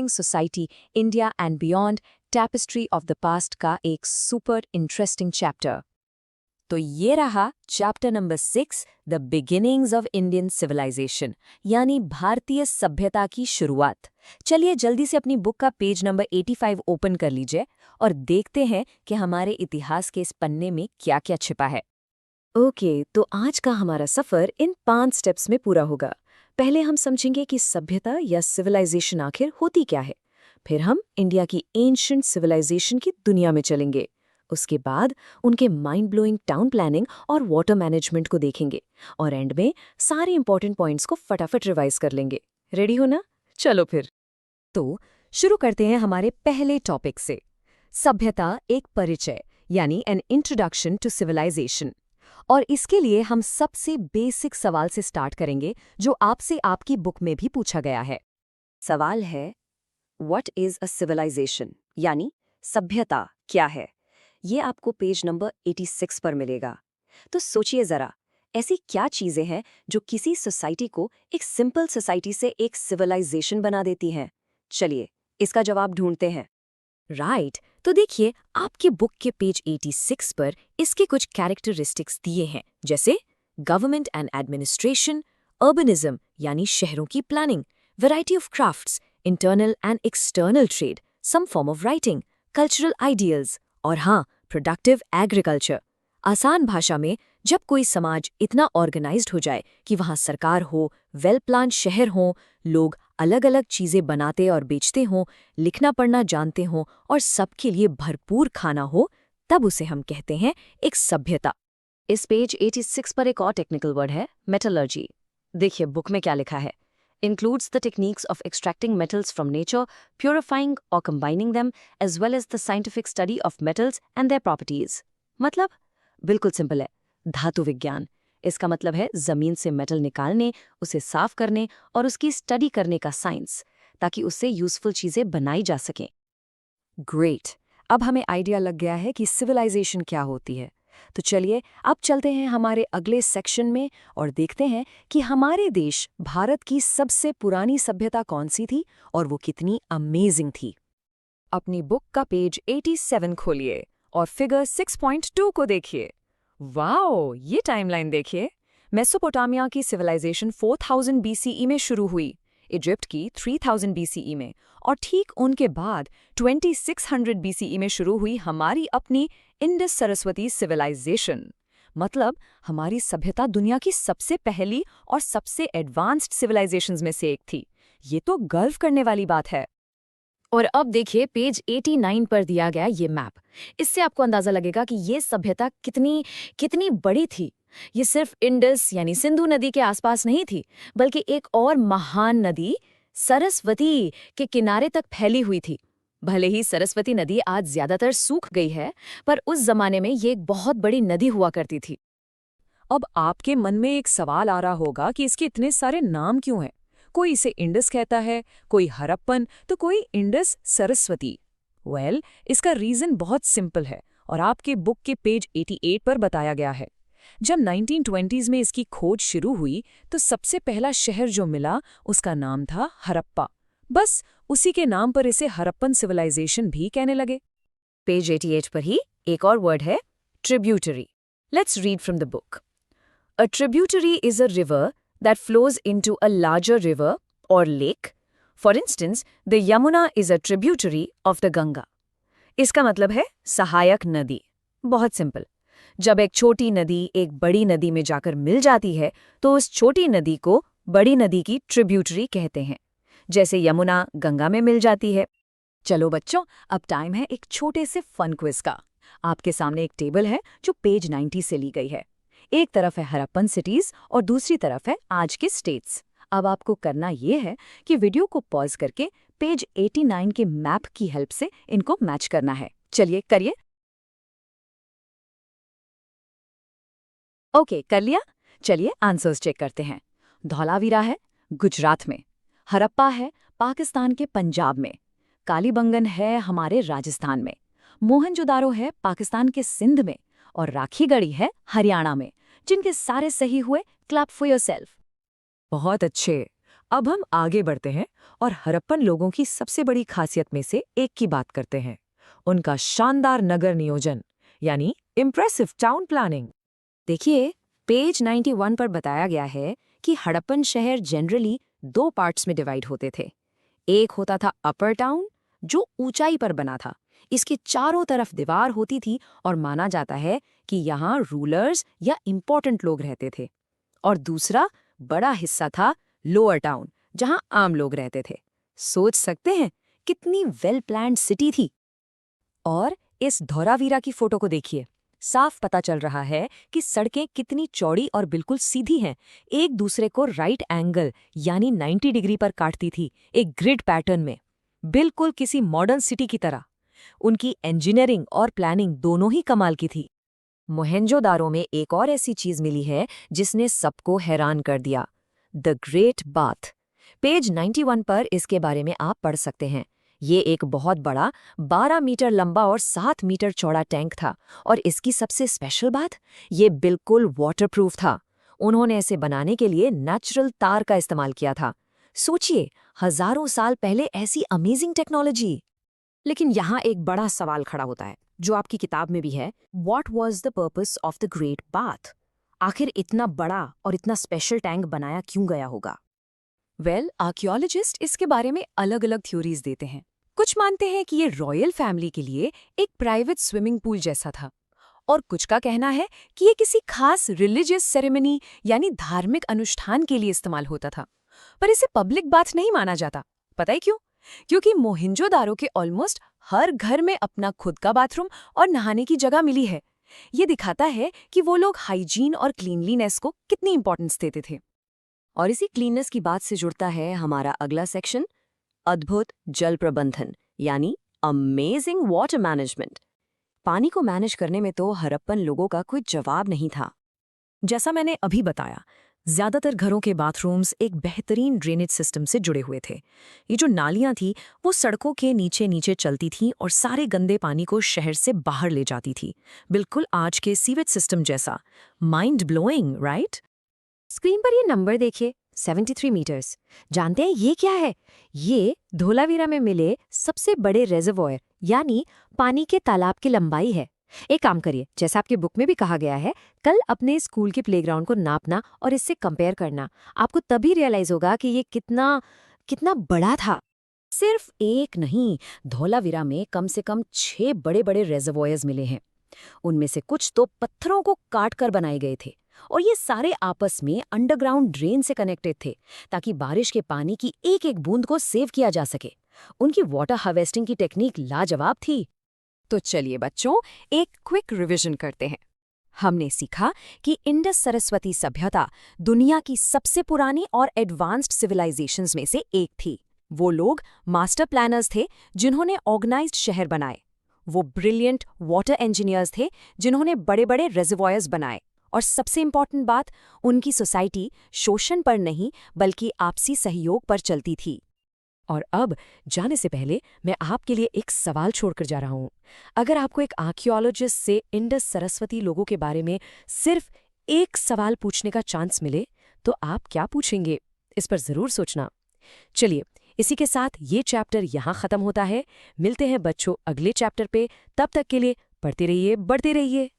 Society India and beyond tapestry of the past का एक super interesting chapter. तो ये रहा chapter number 6, the beginnings of Indian civilisation, यानी भारतीय सभ्यता की शुरुआत। चलिए जल्दी से अपनी बुक का पेज नंबर 85 ओपन कर लीजिए और देखते हैं कि हमारे इतिहास के इस पन्ने में क्या क्या छिपा है। ओके, तो आज का हमारा सफर इन 5 स्टेप्स में पूरा होगा। पहले हम समझेंगे कि सभ्यता या सिविलाइजेशन आखिर होती क्या है। फिर हम इंडिया की एंशिएंट सिविलाइजेशन की दुनिया में चलेंगे। उसके बाद उनके माइंड ब्लोइंग टाउन प्लानिंग और वाटर मैनेजमेंट को देखेंगे और एंड में सारे इंपॉर्टेंट पॉइंट्स को फटाफट रिवाइज कर लेंगे। रेडी हो ना? चलो फिर। तो शुरू करते हैं हमारे पहले टॉपिक से, सभ्यता एक परिचय यानी एन इंट्रोडक्शन टू सिविलाइजेशन। और इसके लिए हम सबसे बेसिक सवाल से स्टार्ट करेंगे जो आपसे आपकी बुक में भी पूछा गया है। सवाल है, व्हाट इज अ सिविलाइजेशन, यानी सभ्यता क्या है। ये आपको पेज नंबर 86 पर मिलेगा। तो सोचिए जरा, ऐसी क्या चीजें हैं जो किसी सोसाइटी को एक सिंपल सोसाइटी से एक सिविलाइजेशन बना देती हैं। चलिए इसका जवाब ढूंढते हैं। राइट, तो देखिए आपके बुक के पेज 86 पर इसके कुछ कैरेक्टरिस्टिक्स दिए हैं, जैसे गवर्नमेंट एंड एडमिनिस्ट्रेशन, अर्बनिज्म यानी शहरों की planning, variety of crafts, internal and external trade, some form of writing, cultural ideals और हाँ, प्रोडक्टिव एग्रीकल्चर। आसान भाषा में, जब कोई समाज इतना ऑर्गेनाइज्ड हो जाए कि वहाँ सरकार हो, वेल प्लान शहर हो, लोग अलग अलग चीजें बनाते और बेचते हों, लिखना पढ़ना जानते हों और सबके लिए भरपूर खाना हो, तब उसे हम कहते हैं एक सभ्यता। इस पेज 86 पर एक और टेक्निकल वर्ड है, मेटलर्जी। देखिए बुक में क्या लिखा है, includes the techniques of extracting metals from nature, purifying or combining them, as well as the scientific study of metals and their properties। मतलब बिल्कुल सिंपल है, धातु विज्ञान। इसका मतलब है जमीन से मेटल निकालने, उसे साफ करने और उसकी स्टडी करने का साइंस, ताकि उससे यूजफुल चीजें बनाई जा सकें। ग्रेट, अब हमें आइडिया लग गया है कि सिविलाइजेशन क्या होती है। तो चलिए अब चलते हैं हमारे अगले सेक्शन में और देखते हैं कि हमारे देश भारत की सबसे पुरानी सभ्यता कौन सी थी और वो कितनी अमेजिंग थी। अपनी बुक का पेज 87 खोलिए और फिगर 6.2 को देखिए। वाओ, ये टाइमलाइन देखिए। मेसोपोटामिया की सिविलाइजेशन 4000 बीसीई में शुरू हुई, इजिप्ट की 3000 बीसीई में, और ठीक उनके बाद 2600 बीसीई में शुरू हुई हमारी अपनी इंडस सरस्वती सिविलाइजेशन। मतलब हमारी सभ्यता दुनिया की सबसे पहली और सबसे एडवांस्ड सिविलाइजेशंस में से एक थी। ये तो गर्व करने वाली बात है। और अब देखिए पेज 89 पर दिया गया ये मैप। इससे आपको अंदाजा लगेगा कि ये सभ्यता कितनी कितनी बड़ी थी। ये सिर्फ इंडस यानी सिंधु नदी के आसपास नहीं थी, बल्कि एक और महान नदी सरस्वती के किनारे तक फैली हुई थी। भले ही सरस्वती नदी आज ज्यादातर सूख गई है, पर उस जमाने में ये एक बहुत बड़ी नदी हुआ करती थी। अब आपके मन में एक सवाल आ रहा होगा कि इसके इतने सारे नाम क्यों हैं? कोई इसे इंडस कहता है, कोई हरप्पन, तो कोई इंडस सरस्वती। इसका रीजन बहुत सिंपल है और आपके बुक के पेज 88 पर बताया गया है। जब 1920s में इसकी खोज शुरू हुई तो सबसे पहला शहर जो मिला उसका नाम था हरप्पा। बस उसी के नाम पर इसे हरप्पन सिविलाइजेशन भी कहने लगे। पेज 88 पर ही एक और वर्ड है, tributary. Let's read from the book. A tributary is a river that flows into a larger river or lake. For instance, the Yamuna is a tributary of the Ganga. इसका मतलब है सहायक नदी। बहुत सिंपल। जब एक छोटी नदी एक बड़ी नदी में जाकर मिल जाती है तो उस छोटी नदी को बड़ी नदी की ट्रिब्यूटरी कहते हैं, जैसे यमुना गंगा में मिल जाती है। चलो बच्चों, अब टाइम है एक छोटे से फन क्विज का। आपके सामने एक टेबल है जो पेज 90 से ली गई है। एक तरफ है हरप्पन सिटीज और दूसरी तरफ है आज के स्टेट्स। अब आपको करना यह है कि वीडियो को पॉज करके पेज 89 के मैप की हेल्प से इनको मैच करना है। चलिए करिए। ओके, कर लिया। चलिए आंसर्स चेक करते हैं। धौलावीरा है गुजरात में, हरप्पा है पाकिस्तान के पंजाब में, कालीबंगन है हमारे राजस्थान में, मोहनजोदारो है पाकिस्तान के सिंध में और राखीगढ़ी है हरियाणा में। जिनके सारे सही हुए, क्लैप फॉर योरसेल्फ। बहुत अच्छे। अब हम आगे बढ़ते हैं और हड़प्पन लोगों की सबसे बड़ी खासियत में से एक की बात करते हैं, उनका शानदार नगर नियोजन यानी इम्प्रेसिव टाउन प्लानिंग। देखिए, पेज 91 पर बताया गया है कि हड़प्पन शहर जनरली 2 पार्ट्स में डिवाइड होते थे। एक होता था अपर टाउन, जो ऊंचाई पर बना था। इसके चारों तरफ दीवार होती थी और माना जाता है कि यहाँ रूलर्स या इम्पोर्टेंट लोग रहते थे। और दूसरा बड़ा हिस्सा था लोअर टाउन, जहाँ आम लोग रहते थे। सोच सकते हैं कितनी वेल प्लान्ड सिटी थी। और इस धौलावीरा की फोटो को देखिए, साफ पता चल रहा है कि सड़कें कितनी चौड़ी और बिल्कुल सीधी हैं, एक दूसरे को राइट एंगल यानी 90 डिग्री पर काटती थी, एक ग्रिड पैटर्न में, बिल्कुल किसी मॉडर्न सिटी की तरह। उनकी इंजीनियरिंग और प्लानिंग दोनों ही कमाल की थी। मोहेंजोदारो में एक और ऐसी चीज मिली है जिसने सबको हैरान कर दिया, द ग्रेट बाथ। पेज 91 पर इसके बारे में आप पढ़ सकते हैं। ये एक बहुत बड़ा 12 मीटर लंबा और 7 मीटर चौड़ा टैंक था, और इसकी सबसे स्पेशल बात, ये बिल्कुल वाटरप्रूफ था। उन्होंने इसे बनाने के लिए नेचुरल तार का इस्तेमाल किया था। सोचिए, हजारों साल पहले ऐसी अमेजिंग टेक्नोलॉजी। लेकिन यहाँ एक बड़ा सवाल खड़ा होता है, जो आपकी किताब में भी है, what was the purpose of the great bath? आखिर इतना बड़ा और इतना स्पेशल टैंक बनाया क्यों गया होगा? आर्कियोलॉजिस्ट इसके बारे में अलग अलग थ्योरीज देते हैं। कुछ मानते हैं कि ये रॉयल फैमिली के लिए एक प्राइवेट स्विमिंग पूल जैसा था, और कुछ का कहना है कि ये किसी खास रिलीजियस सेरेमनी यानी धार्मिक अनुष्ठान के लिए इस्तेमाल होता था। पर इसे पब्लिक बाथ नहीं माना जाता। पता है क्यों? क्योंकि मोहिंजोदारो के ऑलमोस्ट हर घर में अपना खुद का बाथरूम और नहाने की जगह मिली है। ये दिखाता है कि वो लोग हाइजीन और क्लीनलीनेस को कितनी इंपॉर्टेंस देते थे। और इसी क्लीननेस की बात से जुड़ता है हमारा अगला सेक्शन, अद्भुत जल प्रबंधन यानी अमेजिंग वाटर मैनेजमेंट। पानी को मैनेज करने में तो हड़प्पन लोगों का कोई जवाब नहीं था। जैसा मैंने अभी बताया, ज्यादातर घरों के बाथरूम्स एक बेहतरीन ड्रेनेज सिस्टम से जुड़े हुए थे। ये जो नालियां थी वो सड़कों के नीचे नीचे चलती थीं और सारे गंदे पानी को शहर से बाहर ले जाती थी, बिल्कुल आज के सीवेज सिस्टम जैसा। Mind blowing, right? स्क्रीन पर ये नंबर देखिए, 73 मीटर्स। जानते हैं ये क्या है? ये धोलावीरा में मिले सबसे बड़े रेजर्वोयर यानी पानी के तालाब की लंबाई है। एक काम करिए, जैसा आपकी बुक में भी कहा गया है, कल अपने स्कूल के प्लेग्राउंड को नापना और इससे कंपेयर करना। आपको तभी रियलाइज होगा कि ये कितना कितना बड़ा था। सिर्फ एक नहीं, धोलावीरा में कम से कम 6 बड़े बड़े रेजर्वोयर्स मिले हैं। उनमें से कुछ तो पत्थरों को काट कर बनाए गए थे, और ये सारे आपस में अंडरग्राउंड ड्रेन से कनेक्टेड थे, ताकि बारिश के पानी की एक एक बूंद को सेव किया जा सके। उनकी वाटर हार्वेस्टिंग की टेक्निक लाजवाब थी। तो चलिए बच्चों, एक क्विक रिवीजन करते हैं। हमने सीखा कि इंडस सरस्वती सभ्यता दुनिया की सबसे पुरानी और एडवांस्ड सिविलाइजेशंस में से एक थी। वो लोग मास्टर प्लानर्स थे जिन्होंने ऑर्गेनाइज्ड शहर बनाए। वो ब्रिलियंट वाटर इंजीनियर्स थे जिन्होंने बड़े बड़े रेजर्वोयर्स बनाए। और सबसे इंपॉर्टेंट बात, उनकी सोसाइटी शोषण पर नहीं बल्कि आपसी सहयोग पर चलती थी। और अब जाने से पहले मैं आपके लिए एक सवाल छोड़कर जा रहा हूं। अगर आपको एक आर्कियोलॉजिस्ट से इंडस सरस्वती लोगों के बारे में सिर्फ एक सवाल पूछने का चांस मिले, तो आप क्या पूछेंगे? इस पर जरूर सोचना। चलिए, इसी के साथ ये चैप्टर यहाँ खत्म होता है। मिलते हैं बच्चों अगले चैप्टर पे। तब तक के लिए पढ़ते रहिए, बढ़ते रहिए।